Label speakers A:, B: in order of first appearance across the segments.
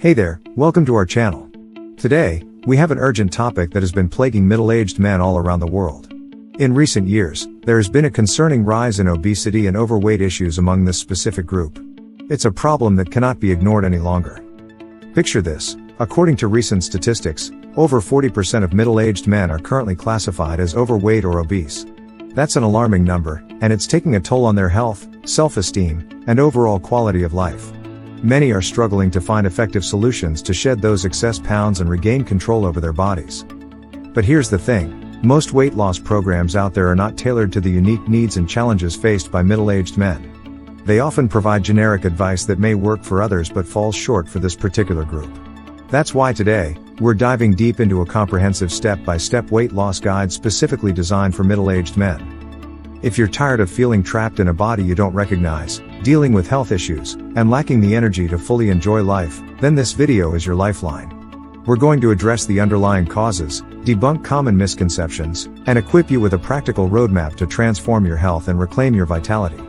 A: Hey there, welcome to our channel. Today, we have an urgent topic that has been plaguing middle-aged men all around the world. In recent years, there has been a concerning rise in obesity and overweight issues among this specific group. It's a problem that cannot be ignored any longer. Picture this: according to recent statistics, over 40% of middle-aged men are currently classified as overweight or obese. That's an alarming number, and it's taking a toll on their health, self-esteem, and overall quality of life. Many are struggling to find effective solutions to shed those excess pounds and regain control over their bodies. But here's the thing: most weight loss programs out there are not tailored to the unique needs and challenges faced by middle-aged men. They often provide generic advice that may work for others but falls short for this particular group. That's why today, we're diving deep into a comprehensive step-by-step weight loss guide specifically designed for middle-aged men. If you're tired of feeling trapped in a body you don't recognize, dealing with health issues, and lacking the energy to fully enjoy life, then this video is your lifeline. We're going to address the underlying causes, debunk common misconceptions, and equip you with a practical roadmap to transform your health and reclaim your vitality.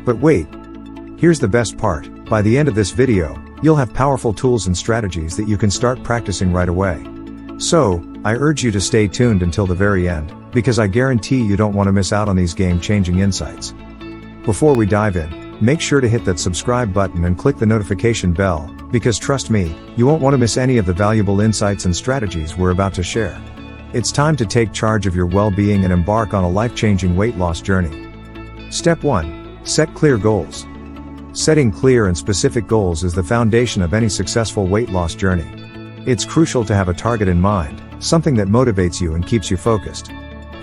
A: But wait! Here's the best part: by the end of this video, you'll have powerful tools and strategies that you can start practicing right away. So, I urge you to stay tuned until the very end, because I guarantee you don't want to miss out on these game-changing insights. Before we dive in, make sure to hit that subscribe button and click the notification bell, because trust me, you won't want to miss any of the valuable insights and strategies we're about to share. It's time to take charge of your well-being and embark on a life-changing weight loss journey. Step 1. Set clear goals. Setting clear and specific goals is the foundation of any successful weight loss journey. It's crucial to have a target in mind, something that motivates you and keeps you focused.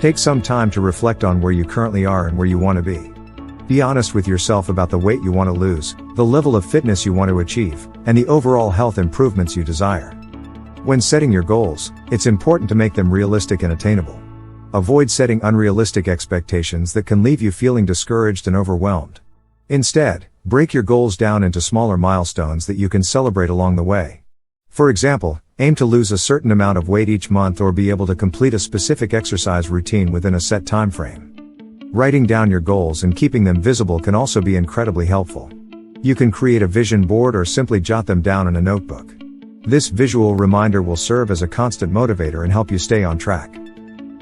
A: Take some time to reflect on where you currently are and where you want to be. Be honest with yourself about the weight you want to lose, the level of fitness you want to achieve, and the overall health improvements you desire. When setting your goals, it's important to make them realistic and attainable. Avoid setting unrealistic expectations that can leave you feeling discouraged and overwhelmed. Instead, break your goals down into smaller milestones that you can celebrate along the way. For example, aim to lose a certain amount of weight each month or be able to complete a specific exercise routine within a set time frame. Writing down your goals and keeping them visible can also be incredibly helpful. You can create a vision board or simply jot them down in a notebook. This visual reminder will serve as a constant motivator and help you stay on track.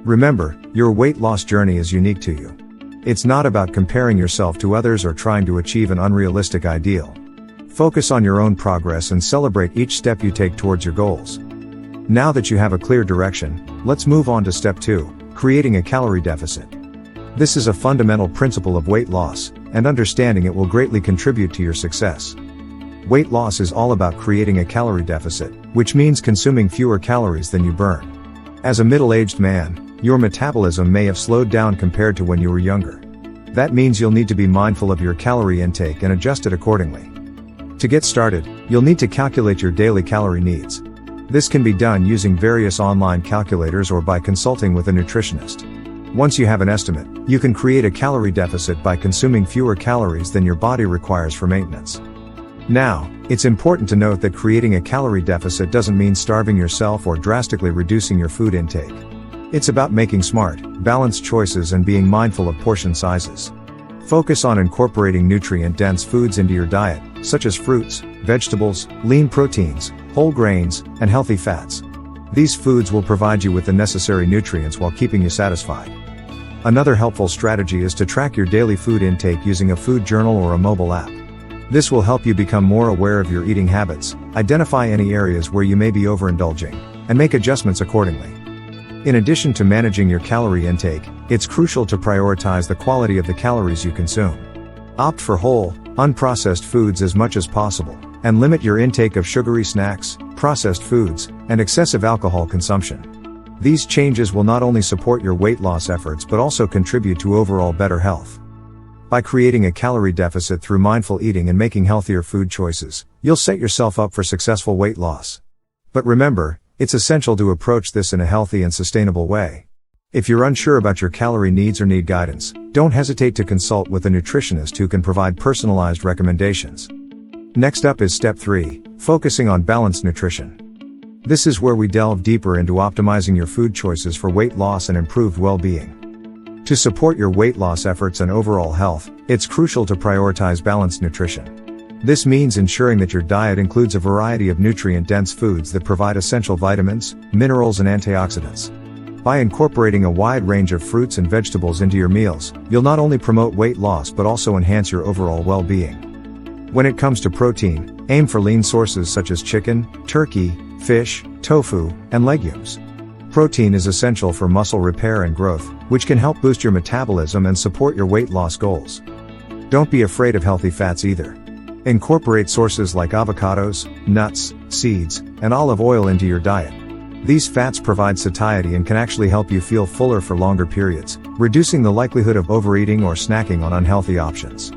A: Remember, your weight loss journey is unique to you. It's not about comparing yourself to others or trying to achieve an unrealistic ideal. Focus on your own progress and celebrate each step you take towards your goals. Now that you have a clear direction, let's move on to step 2, creating a calorie deficit. This is a fundamental principle of weight loss, and understanding it will greatly contribute to your success. Weight loss is all about creating a calorie deficit, which means consuming fewer calories than you burn. As a middle-aged man, your metabolism may have slowed down compared to when you were younger. That means you'll need to be mindful of your calorie intake and adjust it accordingly. To get started, you'll need to calculate your daily calorie needs. This can be done using various online calculators or by consulting with a nutritionist. Once you have an estimate, you can create a calorie deficit by consuming fewer calories than your body requires for maintenance. Now, it's important to note that creating a calorie deficit doesn't mean starving yourself or drastically reducing your food intake. It's about making smart, balanced choices and being mindful of portion sizes. Focus on incorporating nutrient-dense foods into your diet, such as fruits, vegetables, lean proteins, whole grains, and healthy fats. These foods will provide you with the necessary nutrients while keeping you satisfied. Another helpful strategy is to track your daily food intake using a food journal or a mobile app. This will help you become more aware of your eating habits, identify any areas where you may be overindulging, and make adjustments accordingly. In addition to managing your calorie intake, it's crucial to prioritize the quality of the calories you consume. Opt for whole, unprocessed foods as much as possible, and limit your intake of sugary snacks, processed foods, and excessive alcohol consumption. These changes will not only support your weight loss efforts but also contribute to overall better health. By creating a calorie deficit through mindful eating and making healthier food choices, you'll set yourself up for successful weight loss. But remember, it's essential to approach this in a healthy and sustainable way. If you're unsure about your calorie needs or need guidance, don't hesitate to consult with a nutritionist who can provide personalized recommendations. Next up is step 3, focusing on balanced nutrition. This is where we delve deeper into optimizing your food choices for weight loss and improved well-being. To support your weight loss efforts and overall health, it's crucial to prioritize balanced nutrition. This means ensuring that your diet includes a variety of nutrient-dense foods that provide essential vitamins, minerals and antioxidants. By incorporating a wide range of fruits and vegetables into your meals, you'll not only promote weight loss but also enhance your overall well-being. When it comes to protein, aim for lean sources such as chicken, turkey, fish, tofu, and legumes. Protein is essential for muscle repair and growth, which can help boost your metabolism and support your weight loss goals. Don't be afraid of healthy fats either. Incorporate sources like avocados, nuts, seeds, and olive oil into your diet. These fats provide satiety and can actually help you feel fuller for longer periods, reducing the likelihood of overeating or snacking on unhealthy options.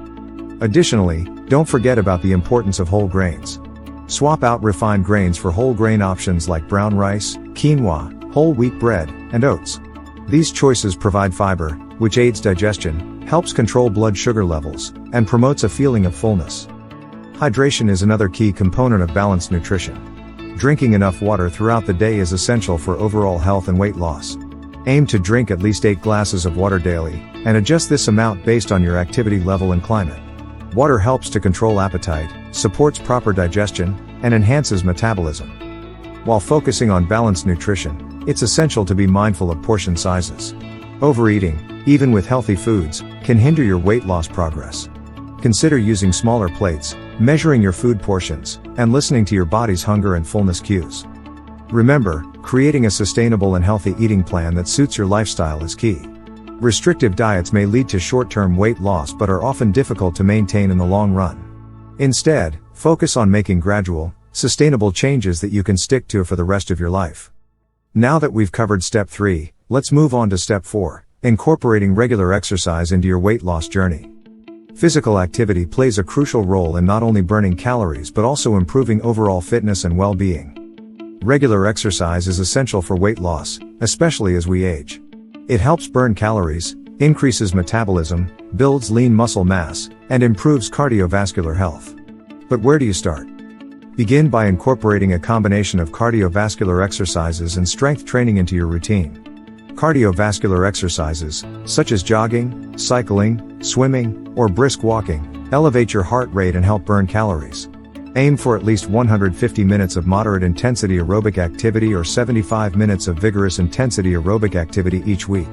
A: Additionally, don't forget about the importance of whole grains. Swap out refined grains for whole grain options like brown rice, quinoa, whole wheat bread, and oats. These choices provide fiber, which aids digestion, helps control blood sugar levels, and promotes a feeling of fullness. Hydration is another key component of balanced nutrition. Drinking enough water throughout the day is essential for overall health and weight loss. Aim to drink at least 8 glasses of water daily, and adjust this amount based on your activity level and climate. Water helps to control appetite, supports proper digestion, and enhances metabolism. While focusing on balanced nutrition, it's essential to be mindful of portion sizes. Overeating, even with healthy foods, can hinder your weight loss progress. Consider using smaller plates, measuring your food portions, and listening to your body's hunger and fullness cues. Remember, creating a sustainable and healthy eating plan that suits your lifestyle is key. Restrictive diets may lead to short-term weight loss but are often difficult to maintain in the long run. Instead, focus on making gradual, sustainable changes that you can stick to for the rest of your life. Now that we've covered step 3, let's move on to step 4, incorporating regular exercise into your weight loss journey. Physical activity plays a crucial role in not only burning calories but also improving overall fitness and well-being. Regular exercise is essential for weight loss, especially as we age. It helps burn calories, increases metabolism, builds lean muscle mass, and improves cardiovascular health. But where do you start? Begin by incorporating a combination of cardiovascular exercises and strength training into your routine. Cardiovascular exercises, such as jogging, cycling, swimming, or brisk walking, elevate your heart rate and help burn calories. Aim for at least 150 minutes of moderate intensity aerobic activity or 75 minutes of vigorous intensity aerobic activity each week.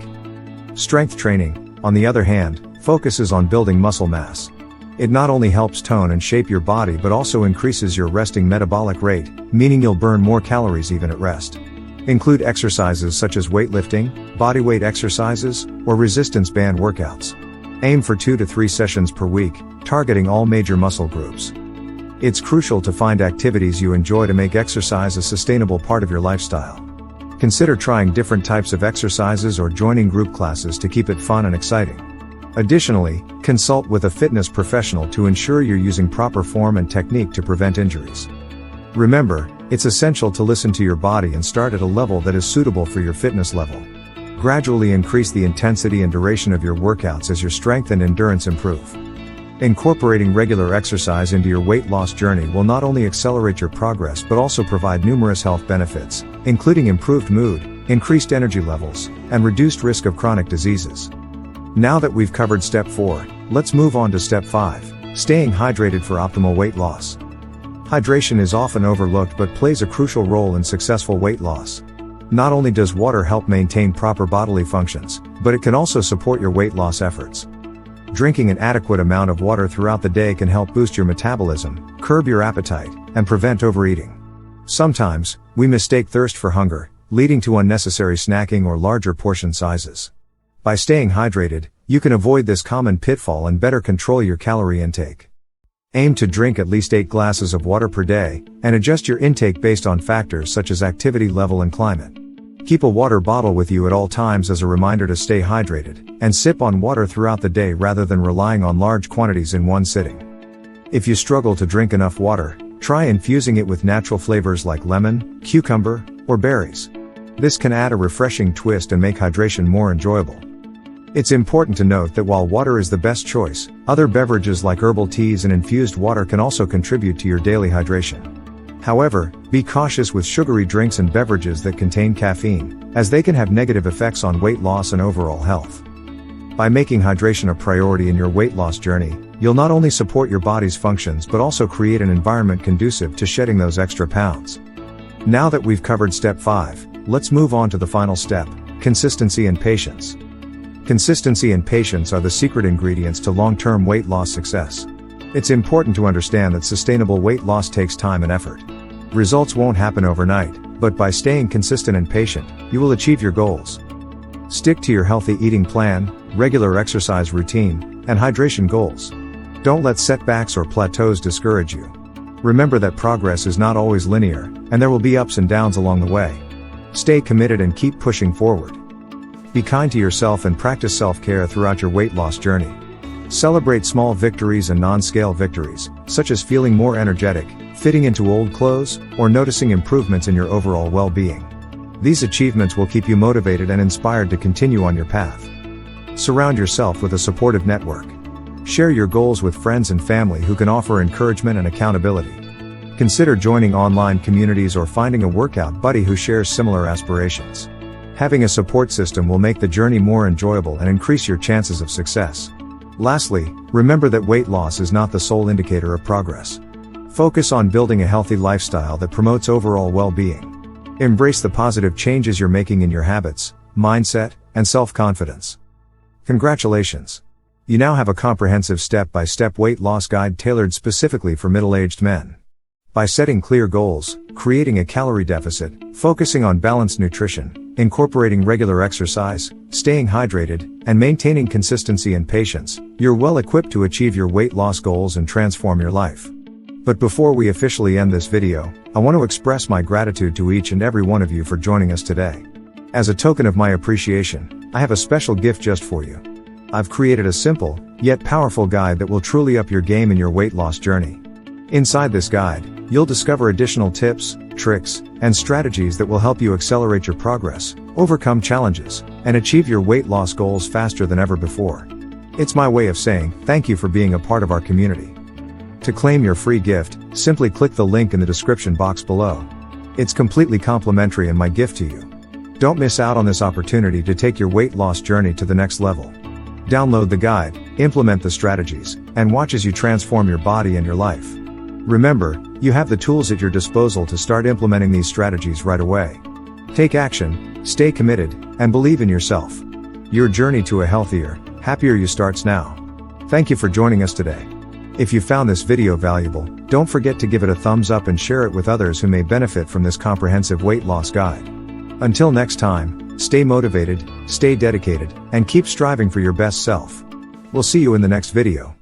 A: Strength training, on the other hand, focuses on building muscle mass. It not only helps tone and shape your body but also increases your resting metabolic rate, meaning you'll burn more calories even at rest. Include exercises such as weightlifting, bodyweight exercises, or resistance band workouts. Aim for 2 to 3 sessions per week, targeting all major muscle groups. It's crucial to find activities you enjoy to make exercise a sustainable part of your lifestyle. Consider trying different types of exercises or joining group classes to keep it fun and exciting. Additionally, consult with a fitness professional to ensure you're using proper form and technique to prevent injuries. Remember, it's essential to listen to your body and start at a level that is suitable for your fitness level. Gradually increase the intensity and duration of your workouts as your strength and endurance improve. Incorporating regular exercise into your weight loss journey will not only accelerate your progress but also provide numerous health benefits, including improved mood, increased energy levels, and reduced risk of chronic diseases. Now that we've covered step 4, let's move on to step 5, staying hydrated for optimal weight loss. Hydration is often overlooked but plays a crucial role in successful weight loss. Not only does water help maintain proper bodily functions, but it can also support your weight loss efforts. Drinking an adequate amount of water throughout the day can help boost your metabolism, curb your appetite, and prevent overeating. Sometimes, we mistake thirst for hunger, leading to unnecessary snacking or larger portion sizes. By staying hydrated, you can avoid this common pitfall and better control your calorie intake. Aim to drink at least 8 glasses of water per day, and adjust your intake based on factors such as activity level and climate. Keep a water bottle with you at all times as a reminder to stay hydrated, and sip on water throughout the day rather than relying on large quantities in one sitting. If you struggle to drink enough water, try infusing it with natural flavors like lemon, cucumber, or berries. This can add a refreshing twist and make hydration more enjoyable. It's important to note that while water is the best choice, other beverages like herbal teas and infused water can also contribute to your daily hydration. However, be cautious with sugary drinks and beverages that contain caffeine, as they can have negative effects on weight loss and overall health. By making hydration a priority in your weight loss journey, You'll not only support your body's functions but also create an environment conducive to shedding those extra pounds. Now that we've covered step 5, let's move on to the final step, consistency and patience. Consistency and patience are the secret ingredients to long-term weight loss success. It's important to understand that sustainable weight loss takes time and effort. Results won't happen overnight, but by staying consistent and patient, you will achieve your goals. Stick to your healthy eating plan, regular exercise routine, and hydration goals. Don't let setbacks or plateaus discourage you. Remember that progress is not always linear, and there will be ups and downs along the way. Stay committed and keep pushing forward. Be kind to yourself and practice self-care throughout your weight loss journey. Celebrate small victories and non-scale victories, such as feeling more energetic, fitting into old clothes, or noticing improvements in your overall well-being. These achievements will keep you motivated and inspired to continue on your path. Surround yourself with a supportive network. Share your goals with friends and family who can offer encouragement and accountability. Consider joining online communities or finding a workout buddy who shares similar aspirations. Having a support system will make the journey more enjoyable and increase your chances of success. Lastly, remember that weight loss is not the sole indicator of progress. Focus on building a healthy lifestyle that promotes overall well-being. Embrace the positive changes you're making in your habits, mindset, and self-confidence. Congratulations! You now have a comprehensive step-by-step weight loss guide tailored specifically for middle-aged men. By setting clear goals, creating a calorie deficit, focusing on balanced nutrition, incorporating regular exercise, staying hydrated, and maintaining consistency and patience, you're well equipped to achieve your weight loss goals and transform your life. But before we officially end this video, I want to express my gratitude to each and every one of you for joining us today. As a token of my appreciation, I have a special gift just for you. I've created a simple, yet powerful guide that will truly up your game in your weight loss journey. Inside this guide, you'll discover additional tips, tricks, and strategies that will help you accelerate your progress, overcome challenges, and achieve your weight loss goals faster than ever before. It's my way of saying thank you for being a part of our community. To claim your free gift, simply click the link in the description box below. It's completely complimentary and my gift to you. Don't miss out on this opportunity to take your weight loss journey to the next level. Download the guide, implement the strategies, and watch as you transform your body and your life. Remember, you have the tools at your disposal to start implementing these strategies right away. Take action, stay committed, and believe in yourself. Your journey to a healthier, happier you starts now. Thank you for joining us today. If you found this video valuable, don't forget to give it a thumbs up and share it with others who may benefit from this comprehensive weight loss guide. Until next time, stay motivated, stay dedicated, and keep striving for your best self. We'll see you in the next video.